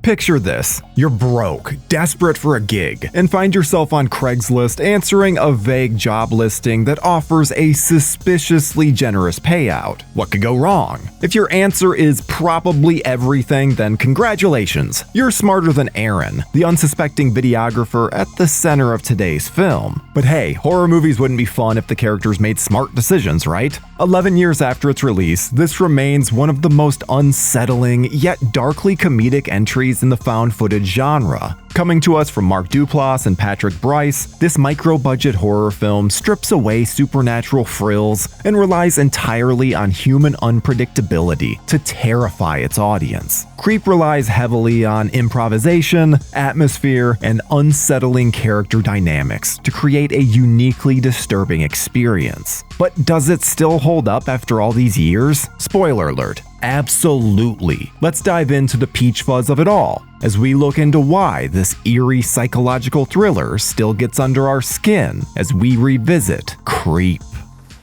Picture this. You're broke, desperate for a gig, and find yourself on Craigslist answering a vague job listing that offers a suspiciously generous payout. What could go wrong? If your answer is probably everything, then congratulations. You're smarter than Aaron, the unsuspecting videographer at the center of today's film. But hey, horror movies wouldn't be fun if the characters made smart decisions, right? 11 years after its release, this remains one of the most unsettling yet darkly comedic entries in the found footage genre. Coming to us from Mark Duplass and Patrick Bryce, this micro-budget horror film strips away supernatural frills and relies entirely on human unpredictability to terrify its audience. Creep relies heavily on improvisation, atmosphere, and unsettling character dynamics to create a uniquely disturbing experience. But does it still hold up after all these years? Spoiler alert. Absolutely. Let's dive into the peach fuzz of it all as we look into why this eerie psychological thriller still gets under our skin as we revisit Creep.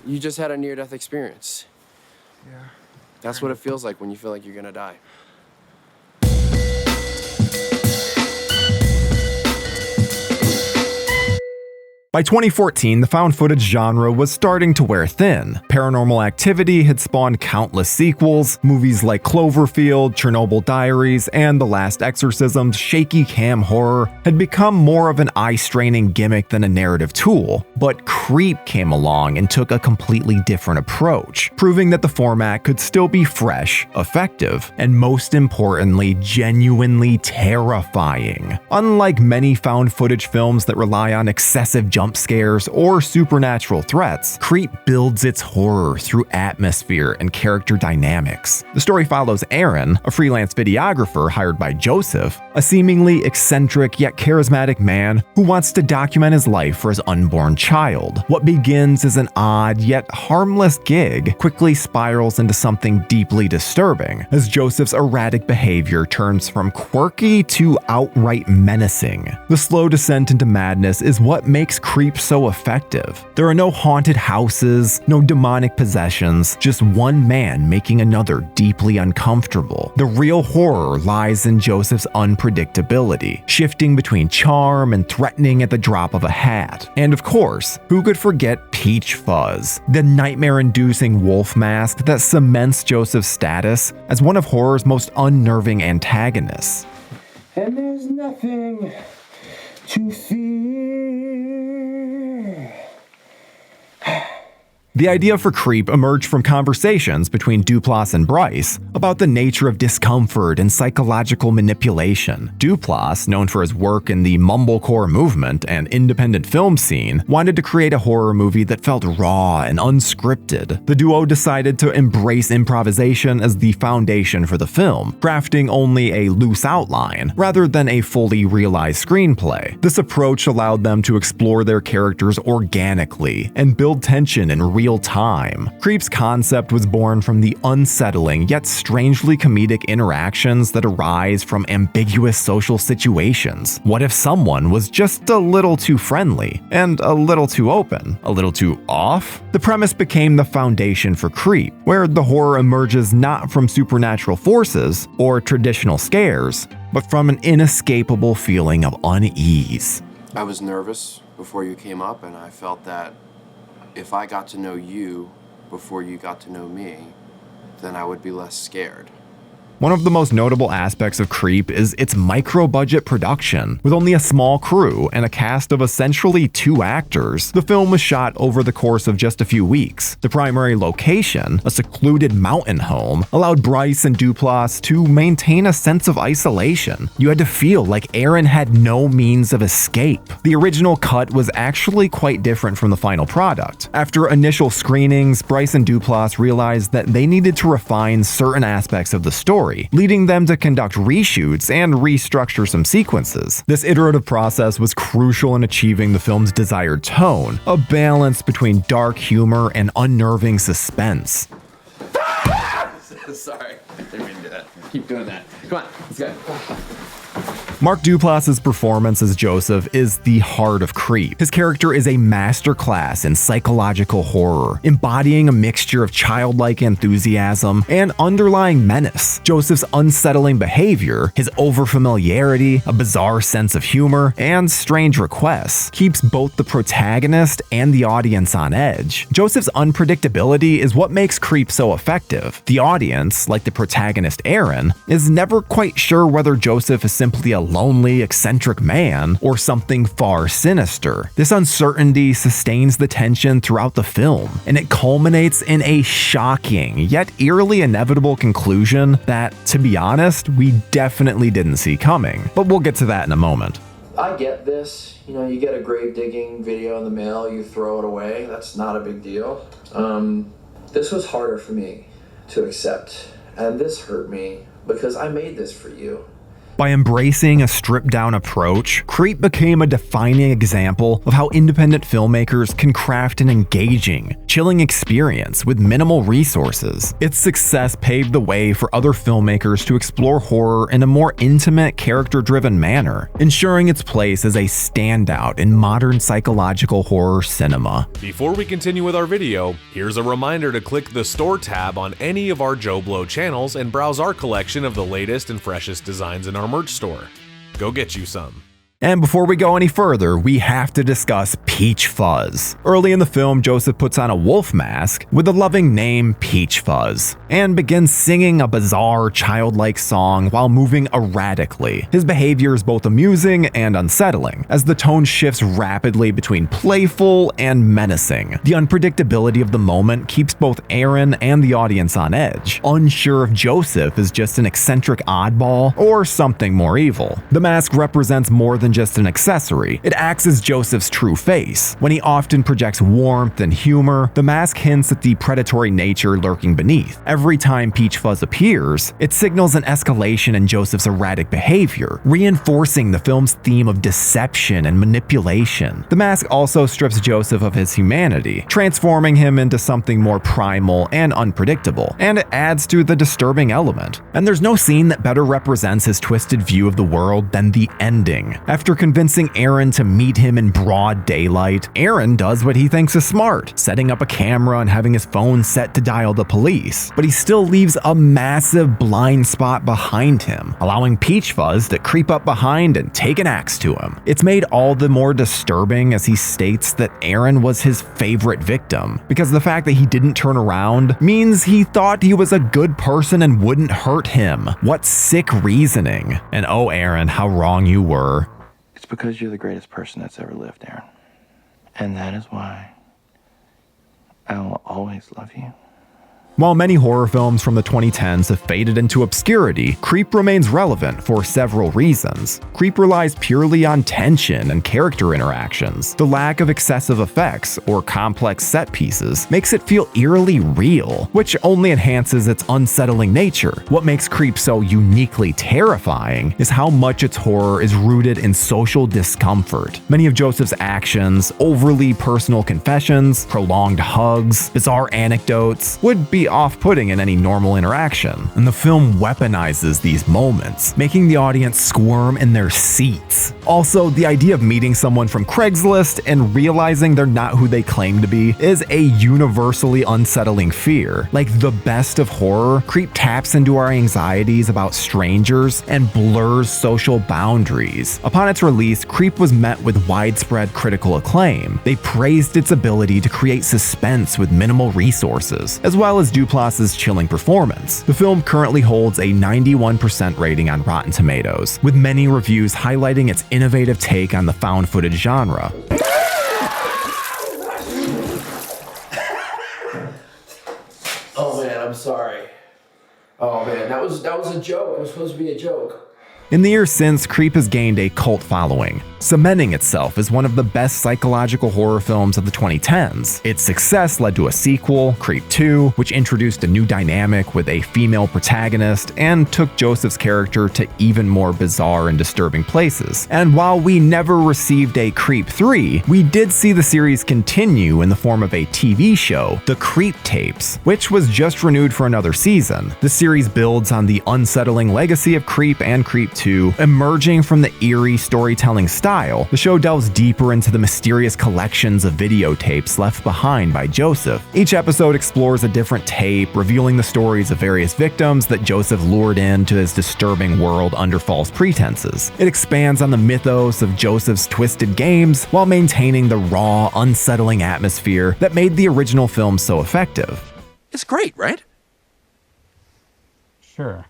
You just had a near-death experience. Yeah. That's what it feels like when you feel like you're gonna die. By 2014, the found footage genre was starting to wear thin. Paranormal Activity had spawned countless sequels. Movies like Cloverfield, Chernobyl Diaries, and The Last Exorcism's shaky cam horror had become more of an eye-straining gimmick than a narrative tool. But Creep came along and took a completely different approach, proving that the format could still be fresh, effective, and most importantly, genuinely terrifying. Unlike many found footage films that rely on excessive jump scares or supernatural threats, Creep builds its horror through atmosphere and character dynamics. The story follows Aaron, a freelance videographer hired by Joseph, a seemingly eccentric yet charismatic man who wants to document his life for his unborn child. What begins as an odd yet harmless gig quickly spirals into something deeply disturbing as Joseph's erratic behavior turns from quirky to outright menacing. The slow descent into madness is what makes Creep so effective. There are no haunted houses, no demonic possessions, just one man making another deeply uncomfortable. The real horror lies in Joseph's unpredictability, shifting between charm and threatening at the drop of a hat. And of course, who could forget Peach Fuzz, the nightmare-inducing wolf mask that cements Joseph's status as one of horror's most unnerving antagonists. And there's nothing to fear. The idea for Creep emerged from conversations between Duplass and Bryce about the nature of discomfort and psychological manipulation. Duplass, known for his work in the mumblecore movement and independent film scene, wanted to create a horror movie that felt raw and unscripted. The duo decided to embrace improvisation as the foundation for the film, crafting only a loose outline rather than a fully realized screenplay. This approach allowed them to explore their characters organically and build tension in real time. Creep's concept was born from the unsettling yet strangely comedic interactions that arise from ambiguous social situations. What if someone was just a little too friendly and a little too open, a little too off? The premise became the foundation for Creep, where the horror emerges not from supernatural forces or traditional scares, but from an inescapable feeling of unease. I was nervous before you came up, and I felt that if I got to know you before you got to know me, then I would be less scared. One of the most notable aspects of Creep is its micro-budget production. With only a small crew and a cast of essentially 2 actors, the film was shot over the course of just a few weeks. The primary location, a secluded mountain home, allowed Bryce and Duplass to maintain a sense of isolation. You had to feel like Aaron had no means of escape. The original cut was actually quite different from the final product. After initial screenings, Bryce and Duplass realized that they needed to refine certain aspects of the story, leading them to conduct reshoots and restructure some sequences. This iterative process was crucial in achieving the film's desired tone, a balance between dark humor and unnerving suspense. Sorry, didn't mean to do that. Keep doing that. Come on, let's go. Mark Duplass's performance as Joseph is the heart of Creep. His character is a masterclass in psychological horror, embodying a mixture of childlike enthusiasm and underlying menace. Joseph's unsettling behavior, his overfamiliarity, a bizarre sense of humor, and strange requests keeps both the protagonist and the audience on edge. Joseph's unpredictability is what makes Creep so effective. The audience, like the protagonist Aaron, is never quite sure whether Joseph is simply a lonely, eccentric man or something far sinister. This uncertainty sustains the tension throughout the film, and it culminates in a shocking yet eerily inevitable conclusion that, to be honest, we definitely didn't see coming. But we'll get to that in a moment. I get this. You know, you get a grave digging video in the mail, you throw it away. That's not a big deal. This was harder for me to accept, and this hurt me because I made this for you. By embracing a stripped-down approach, Creep became a defining example of how independent filmmakers can craft an engaging, chilling experience with minimal resources. Its success paved the way for other filmmakers to explore horror in a more intimate, character-driven manner, ensuring its place as a standout in modern psychological horror cinema. Before we continue with our video, here's a reminder to click the Store tab on any of our JoBlo channels and browse our collection of the latest and freshest designs in our merch store. Go get you some. And before we go any further, we have to discuss Peach Fuzz. Early in the film, Joseph puts on a wolf mask with the loving name Peach Fuzz and begins singing a bizarre, childlike song while moving erratically. His behavior is both amusing and unsettling, as the tone shifts rapidly between playful and menacing. The unpredictability of the moment keeps both Aaron and the audience on edge, unsure if Joseph is just an eccentric oddball or something more evil. The mask represents more than just an accessory. It acts as Joseph's true face. When he often projects warmth and humor, the mask hints at the predatory nature lurking beneath. Every time Peach Fuzz appears, it signals an escalation in Joseph's erratic behavior, reinforcing the film's theme of deception and manipulation. The mask also strips Joseph of his humanity, transforming him into something more primal and unpredictable, and it adds to the disturbing element. And there's no scene that better represents his twisted view of the world than the ending. After convincing Aaron to meet him in broad daylight, Aaron does what he thinks is smart, setting up a camera and having his phone set to dial the police. But he still leaves a massive blind spot behind him, allowing Peach Fuzz to creep up behind and take an axe to him. It's made all the more disturbing as he states that Aaron was his favorite victim, because the fact that he didn't turn around means he thought he was a good person and wouldn't hurt him. What sick reasoning. And oh Aaron, how wrong you were. It's because you're the greatest person that's ever lived, Aaron. And that is why I will always love you. While many horror films from the 2010s have faded into obscurity, Creep remains relevant for several reasons. Creep relies purely on tension and character interactions. The lack of excessive effects or complex set pieces makes it feel eerily real, which only enhances its unsettling nature. What makes Creep so uniquely terrifying is how much its horror is rooted in social discomfort. Many of Joseph's actions, overly personal confessions, prolonged hugs, bizarre anecdotes, would be off-putting in any normal interaction, and the film weaponizes these moments, making the audience squirm in their seats. Also, the idea of meeting someone from Craigslist and realizing they're not who they claim to be is a universally unsettling fear. Like the best of horror, Creep taps into our anxieties about strangers and blurs social boundaries. Upon its release, Creep was met with widespread critical acclaim. They praised its ability to create suspense with minimal resources, as well as Duplass's chilling performance. The film currently holds a 91% rating on Rotten Tomatoes, with many reviews highlighting its innovative take on the found footage genre. Oh man, I'm sorry. Oh man, that was a joke. It was supposed to be a joke. In the years since, Creep has gained a cult following, cementing itself as one of the best psychological horror films of the 2010s. Its success led to a sequel, Creep 2, which introduced a new dynamic with a female protagonist and took Joseph's character to even more bizarre and disturbing places. And while we never received a Creep 3, we did see the series continue in the form of a TV show, The Creep Tapes, which was just renewed for another season. The series builds on the unsettling legacy of Creep and Creep 2, emerging from the eerie storytelling style, the show delves deeper into the mysterious collections of videotapes left behind by Joseph. Each episode explores a different tape, revealing the stories of various victims that Joseph lured into his disturbing world under false pretenses. It expands on the mythos of Joseph's twisted games while maintaining the raw, unsettling atmosphere that made the original film so effective. It's great, right? Sure.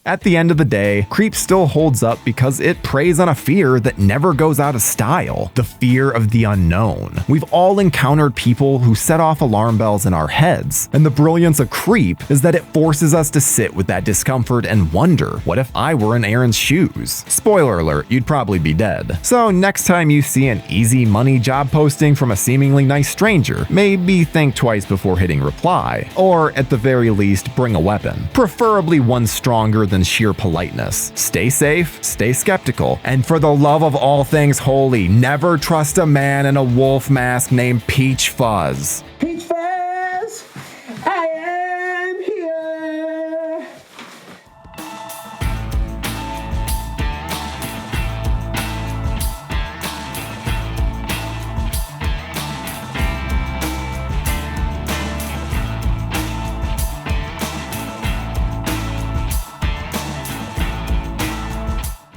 At the end of the day, Creep still holds up because it preys on a fear that never goes out of style, the fear of the unknown. We've all encountered people who set off alarm bells in our heads, and the brilliance of Creep is that it forces us to sit with that discomfort and wonder, what if I were in Aaron's shoes? Spoiler alert, you'd probably be dead. So next time you see an easy money job posting from a seemingly nice stranger, maybe think twice before hitting reply, or at the very least bring a weapon, preferably one stronger than sheer politeness. Stay safe, stay skeptical, and for the love of all things holy, never trust a man in a wolf mask named Peach Fuzz. Peach Fuzz, I am here.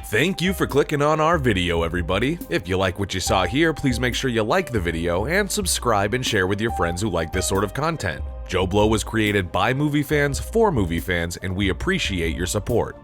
Thank you for clicking on our video, everybody. If you like what you saw here, please make sure you like the video and subscribe and share with your friends who like this sort of content. JoBlo was created by movie fans for movie fans, and we appreciate your support.